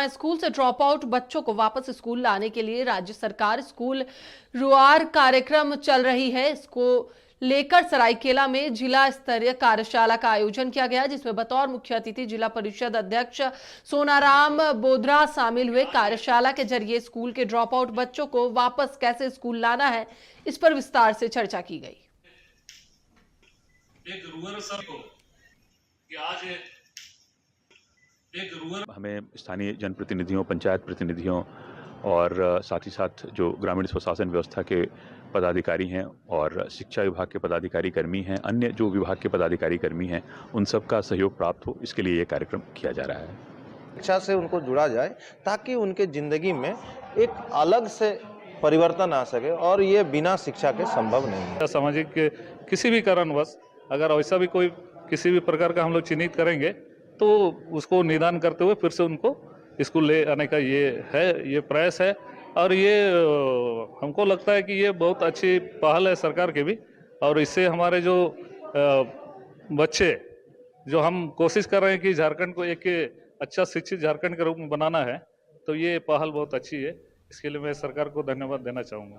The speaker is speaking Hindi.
स्कूल से ड्रॉप आउट बच्चों को वापस स्कूल लाने के लिए राज्य सरकार स्कूल रुआर कार्यक्रम चल रही है। इसको लेकर सरायकेला में जिला स्तरीय कार्यशाला का आयोजन किया गया, जिसमें बतौर मुख्य अतिथि जिला परिषद अध्यक्ष सोनाराम बोधरा शामिल हुए। कार्यशाला के जरिए स्कूल के ड्रॉप आउट बच्चों को वापस कैसे स्कूल लाना है, इस पर विस्तार से चर्चा की गई। हमें स्थानीय जनप्रतिनिधियों, पंचायत प्रतिनिधियों और साथ ही साथ जो ग्रामीण स्वशासन व्यवस्था के पदाधिकारी हैं और शिक्षा विभाग के पदाधिकारी कर्मी हैं, अन्य जो विभाग के पदाधिकारी कर्मी हैं, उन सब का सहयोग प्राप्त हो, इसके लिए ये कार्यक्रम किया जा रहा है। शिक्षा से उनको जुड़ा जाए ताकि उनके जिंदगी में एक अलग से परिवर्तन आ सके, और ये बिना शिक्षा के संभव नहीं है। सामाजिक किसी भी कारणवश अगर ऐसा भी कोई किसी भी प्रकार का हम लोग चिन्हित करेंगे तो उसको निदान करते हुए फिर से उनको स्कूल ले आने का ये प्रयास है। और ये हमको लगता है कि ये बहुत अच्छी पहल है सरकार की भी, और इससे हमारे जो बच्चे जो हम कोशिश कर रहे हैं कि झारखंड को एक अच्छा शिक्षित झारखंड के रूप में बनाना है, तो ये पहल बहुत अच्छी है। इसके लिए मैं सरकार को धन्यवाद देना चाहूँगा।